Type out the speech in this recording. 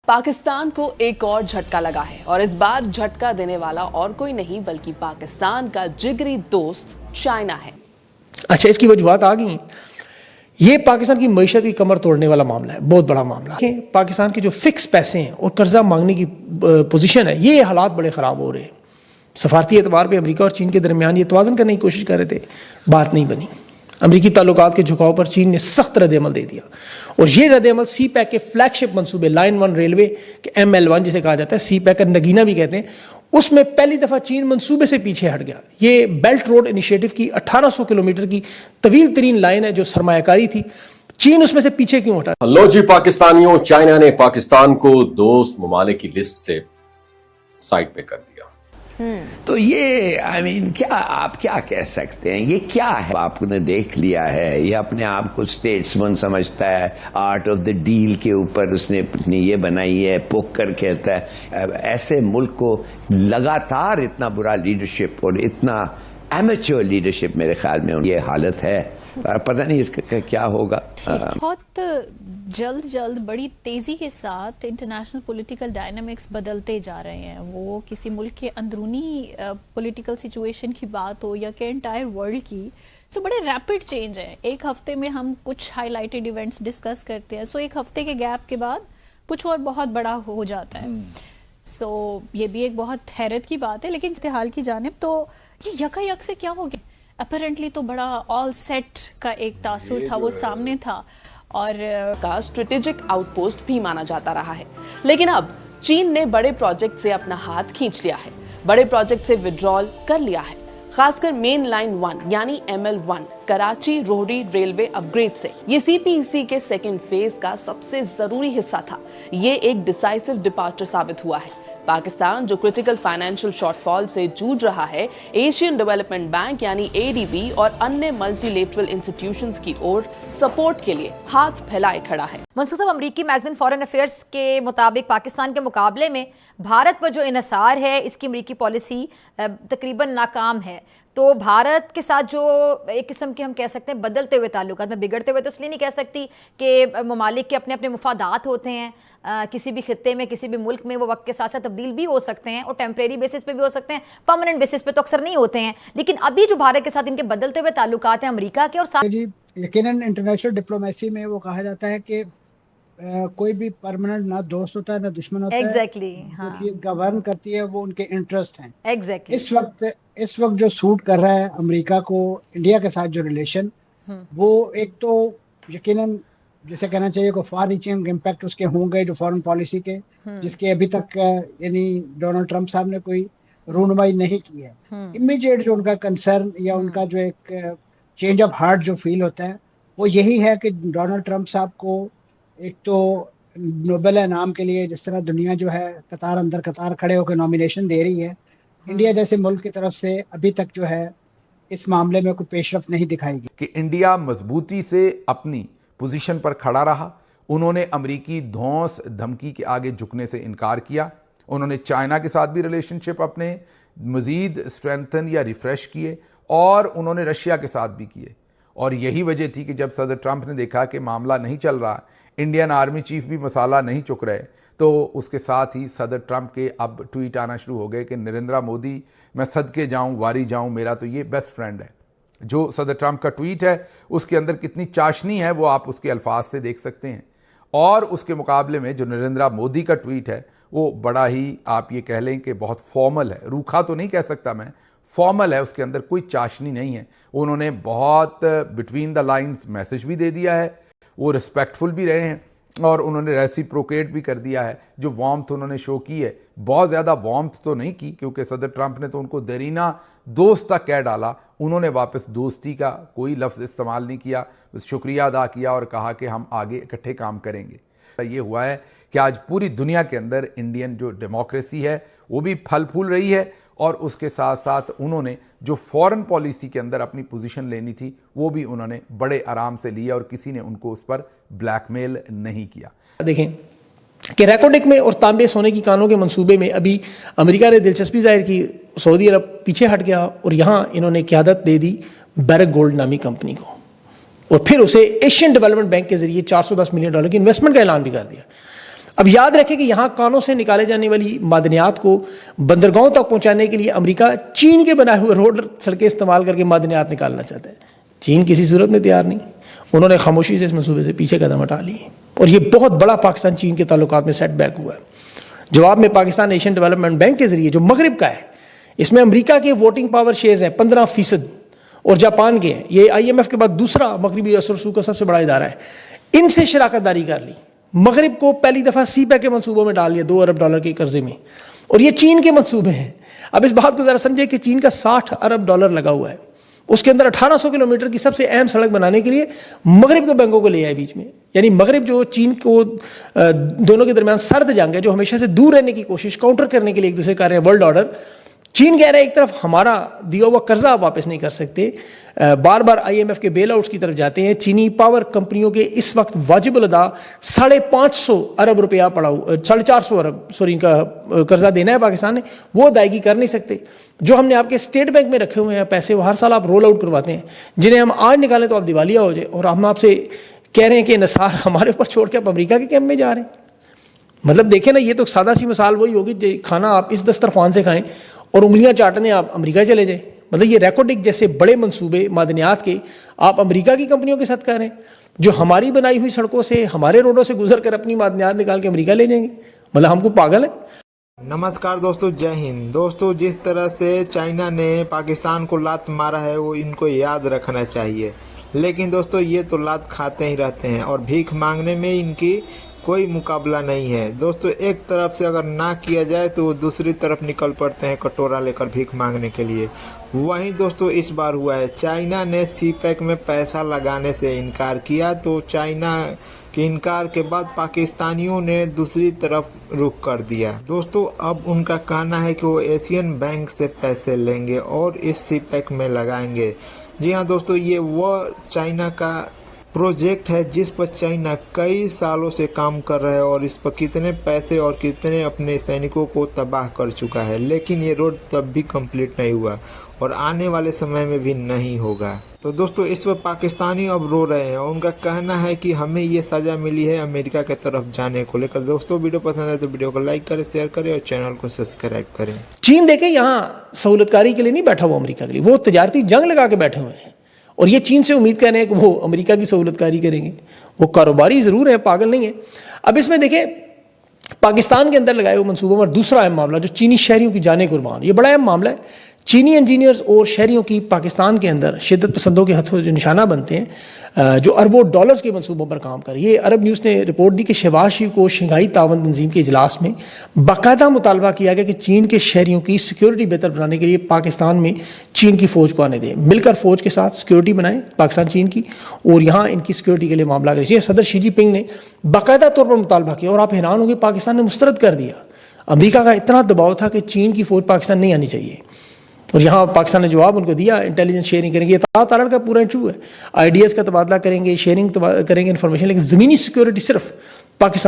पाकिस्तान को एक और झटका लगा है और इस बार झटका देने वाला और कोई नहीं बल्कि पाकिस्तान का जिगरी दोस्त चाइना है। अच्छा, इसकी वजूहत आ गई। ये पाकिस्तान की मईशत की कमर तोड़ने वाला मामला है, बहुत बड़ा मामला है। पाकिस्तान के जो फिक्स पैसे हैं और कर्जा मांगने की पोजीशन है, ये हालात बड़े ख़राब हो रहे हैं। सफारती एतबार पे अमेरिका और चीन के दरमियान ये तवाज़ुन करने की कोशिश कर रहे थे, बात नहीं बनी। अमरीकी ताल्लुकात के झुकाव पर चीन ने सख्त रद्द-ए-अमल दे दिया और ये रद्द-ए-अमल सी पैक के फ्लैगशिप मंसूबे लाइन 1 रेलवे के ML1 जिसे कहा जाता है, सी पैक का नगीना भी कहते हैं, उसमें पहली दफ़ा चीन मंसूबे से पीछे हट गया। ये बेल्ट रोड इनिशिएटिव की 1800 किलोमीटर की तवील तरीन लाइन है जो सरमायाकारी थी, चीन उसमें से पीछे क्यों हटा? लो जी पाकिस्तानियों, चाइना ने पाकिस्तान को दोस्त ममालिक की लिस्ट से साइड पे कर दिया। तो ये क्या आप क्या कह सकते हैं, ये क्या है? आपने देख लिया है, ये अपने आप को स्टेट्समैन समझता है, आर्ट ऑफ द डील के ऊपर उसने अपनी ये बनाई है, पोकर कहता है। ऐसे मुल्क को लगातार इतना बुरा लीडरशिप और इतना एमेच्योर लीडरशिप मेरे ख्याल में ये हालत है, पता नहीं इसका क्या होगा। बहुत जल्द बड़ी तेज़ी के साथ इंटरनेशनल पॉलिटिकल डायनामिक्स बदलते जा रहे हैं। वो किसी मुल्क के अंदरूनी पॉलिटिकल सिचुएशन की बात हो या कि एंटायर वर्ल्ड की, सो बड़े रैपिड चेंज है। एक हफ्ते में हम कुछ हाईलाइटेड इवेंट्स डिस्कस करते हैं, सो एक हफ्ते के गैप के बाद कुछ और बहुत बड़ा हो जाता है। सो ये भी एक बहुत हैरत की बात है। लेकिन इस्तेहाल की जानिब तो ये यकायक से क्या हो गया? अपरेंटली तो बड़ा ऑल सेट का एक तासुर था, वो सामने था और का स्ट्रेटेजिक आउटपोस्ट भी माना जाता रहा है। लेकिन अब चीन ने बड़े प्रोजेक्ट से अपना हाथ खींच लिया है, बड़े प्रोजेक्ट से विड्रॉल कर लिया है, खासकर मेन लाइन 1 यानी ML1 Karachi Rohri railway upgrade से। ये CPEC के सेकेंड फेज का सबसे जरूरी हिस्सा था। ये एक डिसाइसिव डिपार्चर साबित हुआ है। पाकिस्तान जो क्रिटिकल फाइनेंशियल शॉर्टफॉल से जूझ रहा है, एशियन डेवलपमेंट बैंक यानी ADB और अन्य मल्टीलेटरल इंस्टीट्यूशंस की ओर सपोर्ट के लिए हाथ फैलाए खड़ा है। मंसूर साहब, अमरीकी मैगजीन फॉरेन अफेयर्स के मुताबिक पाकिस्तान के मुकाबले में भारत पर जो इन्हिसार है, इसकी अमरीकी पॉलिसी तकरीबन नाकाम है। तो भारत के साथ जो एक किस्म के हम कह सकते हैं बदलते हुए ताल्लुकात में, बिगड़ते हुए तो इसलिए नहीं कह सकती कि ममालिक के अपने अपने मुफादात होते हैं, किसी भी खित्ते में किसी भी मुल्क में वो वक्त के साथ साथ तब्दील भी हो सकते हैं और टेम्परेरी बेसिस पे भी हो सकते हैं, परमानेंट बेसिस पे तो अक्सर नहीं होते हैं। लेकिन अभी जो भारत के साथ इनके बदलते हुए ताल्लुकात हैं अमेरिका के और जी, यकीनन इंटरनेशनल डिप्लोमेसी में वो कहा जाता है कि कोई भी परमानेंट ना दोस्त होता है ना दुश्मन होता है। एग्जैक्टली, हाँ, जो चीज गवर्न करती है वो उनके इंटरेस्ट हैं। एग्जैक्टली। इस वक्त जो सूट कर रहा है अमेरिका को इंडिया के साथ जो रिलेशन, वो एक तो यकीनन जिसे कहना चाहिए को फार रीचिंग इम्पैक्ट उसके होंगे जो फॉरेन पॉलिसी के, जिसके अभी तक यानी डोनाल्ड ट्रंप साहब ने कोई रूनुमाई नहीं की है। इमीडिएट जो उनका कंसर्न या उनका जो एक चेंज ऑफ हार्ट जो फील होता है वो यही है कि डोनाल्ड ट्रंप साहब को एक तो नोबेल इनाम के लिए जिस तरह दुनिया जो है कतार अंदर कतार खड़े होकर नॉमिनेशन दे रही है, इंडिया जैसे मुल्क की तरफ से अभी तक जो है इस मामले में कोई पेशरफ्त नहीं दिखाएगी कि इंडिया मजबूती से अपनी पोजीशन पर खड़ा रहा। उन्होंने अमरीकी धौंस धमकी के आगे झुकने से इनकार किया। उन्होंने चाइना के साथ भी रिलेशनशिप अपने मज़ीद स्ट्रेंथन या रिफ्रेश किए और उन्होंने रशिया के साथ भी किए। और यही वजह थी कि जब सदर ट्रंप ने देखा कि मामला नहीं चल रहा, इंडियन आर्मी चीफ भी मसाला नहीं चुक रहे, तो उसके साथ ही सदर ट्रंप के अब ट्वीट आना शुरू हो गए कि नरेंद्र मोदी, मैं सदके जाऊं वारी जाऊं, मेरा तो ये बेस्ट फ्रेंड है। जो सदर ट्रंप का ट्वीट है उसके अंदर कितनी चाशनी है वो आप उसके अल्फाज से देख सकते हैं। और उसके मुकाबले में जो नरेंद्र मोदी का ट्वीट है वो बड़ा ही, आप ये कह लें कि बहुत फॉर्मल है, रूखा तो नहीं कह सकता मैं, फॉर्मल है, उसके अंदर कोई चाशनी नहीं है। उन्होंने बहुत बिटवीन द लाइन्स मैसेज भी दे दिया है, वो रिस्पेक्टफुल भी रहे हैं और उन्होंने रेसिप्रोकेट भी कर दिया है। जो वार्मथ उन्होंने शो की है, बहुत ज़्यादा वार्मथ तो नहीं की क्योंकि सदर ट्रंप ने तो उनको देरीना दोस्त तक कह डाला, उन्होंने वापस दोस्ती का कोई लफ्ज़ इस्तेमाल नहीं किया, बस शुक्रिया अदा किया और कहा कि हम आगे इकट्ठे काम करेंगे। ये हुआ है कि आज पूरी दुनिया के अंदर इंडियन जो डेमोक्रेसी है वो भी फल फूल रही है और उसके साथ साथ उन्होंने जो फॉरेन पॉलिसी के अंदर अपनी पोजीशन लेनी थी वो भी उन्होंने बड़े आराम से लिया और किसी ने उनको उस पर ब्लैकमेल नहीं किया। देखें कि रैकोडिक में और तांबे सोने की कानों के मंसूबे में अभी अमेरिका ने दिलचस्पी जाहिर की, सऊदी अरब पीछे हट गया और यहाँ इन्होंने क़यादत दे दी बैरक गोल्ड नामी कंपनी को और फिर उसे एशियन डेवलपमेंट बैंक के जरिए $410 मिलियन की इन्वेस्टमेंट का ऐलान भी कर दिया। اب یاد رکھیں کہ یہاں کانوں سے نکالے جانے والی معدنیات کو بندرگاہوں تک پہنچانے کے لیے امریکہ چین کے بنائے ہوئے روڈ سڑکیں استعمال کر کے معدنیات نکالنا چاہتا ہے. چین کسی صورت میں تیار نہیں. انہوں نے خاموشی سے اس منصوبے سے پیچھے قدم ہٹا لیے اور یہ بہت بڑا پاکستان چین کے تعلقات میں سیٹ بیک ہوا ہے. جواب میں پاکستان ایشین ڈیولپمنٹ بینک کے ذریعے جو مغرب کا ہے, اس میں امریکہ کے ووٹنگ پاور شیئرز ہیں 15% اور جاپان کے ہیں. یہ IMF کے بعد دوسرا مغربی اثر رسوخ کا سب سے بڑا ادارہ ہے. ان سے شراکت داری کر لی. مغرب کو پہلی دفعہ CPEC کے منصوبوں میں ڈال لیا $2 ارب کے قرضے میں, اور یہ چین کے منصوبے ہیں. اب اس بات کو ذرا سمجھے کہ چین کا $60 ارب لگا ہوا ہے. اس کے اندر 1800 کلومیٹر کی سب سے اہم سڑک بنانے کے لیے مغرب کے بینکوں کو لے آئے بیچ میں. یعنی مغرب جو چین کو دونوں کے درمیان سرد جنگ ہے, جو ہمیشہ سے دور رہنے کی کوشش کاؤنٹر کرنے کے لیے ایک دوسرے کر رہے ہیں ورلڈ آرڈر. چین کہہ رہے ہیں ایک طرف ہمارا دیا ہوا قرضہ آپ واپس نہیں کر سکتے, بار بار IMF کے بیل آؤٹس کی طرف جاتے ہیں. چینی پاور کمپنیوں کے اس وقت واجب الادا 550 ارب روپیہ پڑا 450 ارب ان کا قرضہ دینا ہے پاکستان نے, وہ ادائیگی کر نہیں سکتے. جو ہم نے آپ کے اسٹیٹ بینک میں رکھے ہوئے ہیں پیسے, وہ ہر سال آپ رول آؤٹ کرواتے ہیں, جنہیں ہم آج نکالیں تو آپ دیوالیہ ہو جائے, اور ہم آپ سے کہہ رہے ہیں کہ انحصار ہمارے اوپر چھوڑ کے آپ امریکہ کے کیمپ میں جا رہے ہیں. مطلب دیکھیں نا, یہ تو سادہ سی مثال وہی ہوگی کھانا آپ اس دسترخوان سے کھائیں اور انگلیاں چاٹنے آپ امریکہ چلے جائیں. مطلب یہ ریکورڈک جیسے بڑے منصوبے معدنیات کے آپ امریکہ کی کمپنیوں کے ساتھ کر رہے ہیں, جو ہماری بنائی ہوئی سڑکوں سے ہمارے روڈوں سے گزر کر اپنی معدنیات نکال کے امریکہ لے جائیں گے. مطلب ہم کو پاگل ہیں. نمسکار دوستو, جے ہند. دوستو, جس طرح سے چائنا نے پاکستان کو لات مارا ہے وہ ان کو یاد رکھنا چاہیے. لیکن دوستو یہ تو لات کھاتے ہی رہتے ہیں اور بھیک مانگنے میں ان کی کوئی مقابلہ نہیں ہے. دوستو ایک طرف سے اگر نہ کیا جائے تو وہ دوسری طرف نکل پڑتے ہیں کٹورا لے کر بھیک مانگنے کے لیے. وہیں دوستو اس بار ہوا ہے, چائنا نے CPEC میں پیسہ لگانے سے انکار کیا, تو چائنا کے انکار کے بعد پاکستانیوں نے دوسری طرف رخ کر دیا. دوستو اب ان کا کہنا ہے کہ وہ ایشین بینک سے پیسے لیں گے اور اس CPEC میں لگائیں گے. جی ہاں دوستو, یہ وہ چائنا کا پروجیکٹ ہے جس پر چائنا کئی سالوں سے کام کر رہا ہے اور اس پر کتنے پیسے اور کتنے اپنے سینکوں کو تباہ کر چکا ہے. لیکن یہ روڈ تب بھی کمپلیٹ نہیں ہوا اور آنے والے سمے میں بھی نہیں ہوگا. تو دوستو اس پر پاکستانی اب رو رہے ہیں اور ان کا کہنا ہے کہ ہمیں یہ سزا ملی ہے امریکہ کی طرف جانے کو لے کر. دوستو ویڈیو پسند ہے تو ویڈیو کو لائک کریں, شیئر کریں اور چینل کو سبسکرائب کریں. چین دیکھیں یہاں سہولت کاری کے لیے نہیں بیٹھا ہوا امریکہ کے لیے, وہ تجارتی جنگ لگا کے بیٹھے ہوئے ہیں, اور یہ چین سے امید کر رہے ہیں کہ وہ امریکہ کی سہولت کاری کریں گے. وہ کاروباری ضرور ہیں, پاگل نہیں ہیں. اب اس میں دیکھیں پاکستان کے اندر لگائے ہوئے منصوبوں پر دوسرا اہم معاملہ جو چینی شہریوں کی جانیں قربان, یہ بڑا اہم معاملہ ہے. چینی انجینئرز اور شہریوں کی پاکستان کے اندر شدت پسندوں کے ہتھوں جو نشانہ بنتے ہیں, جو اربوں ڈالرز کے منصوبوں پر کام کر. یہ عرب نیوز نے رپورٹ دی کہ شہباز شریف کو شنگھائی تعاون تنظیم کے اجلاس میں باقاعدہ مطالبہ کیا گیا کہ چین کے شہریوں کی سیکیورٹی بہتر بنانے کے لیے پاکستان میں چین کی فوج کو آنے دیں, مل کر فوج کے ساتھ سیکیورٹی بنائیں پاکستان چین کی, اور یہاں ان کی سیکیورٹی کے لیے معاملہ کریں. یہ صدر شی جن پنگ نے باقاعدہ طور پر مطالبہ کیا, اور آپ حیران ہوں گے پاکستان نے مسترد کر دیا. امریکہ کا اتنا دباؤ تھا کہ چین کی فوج پاکستان نہیں آنی چاہیے, اور یہاں پاکستان نے جواب ان کو دیا. انٹیلیجنس شیئرنگ کریں گے, اطلاعات کا پورا انٹرویو ہے, آئیڈیاز کا تبادلہ کریں گے, شیئرنگ کریں گے انفارمیشن, لیکن زمینی سیکیورٹی صرف پاکستان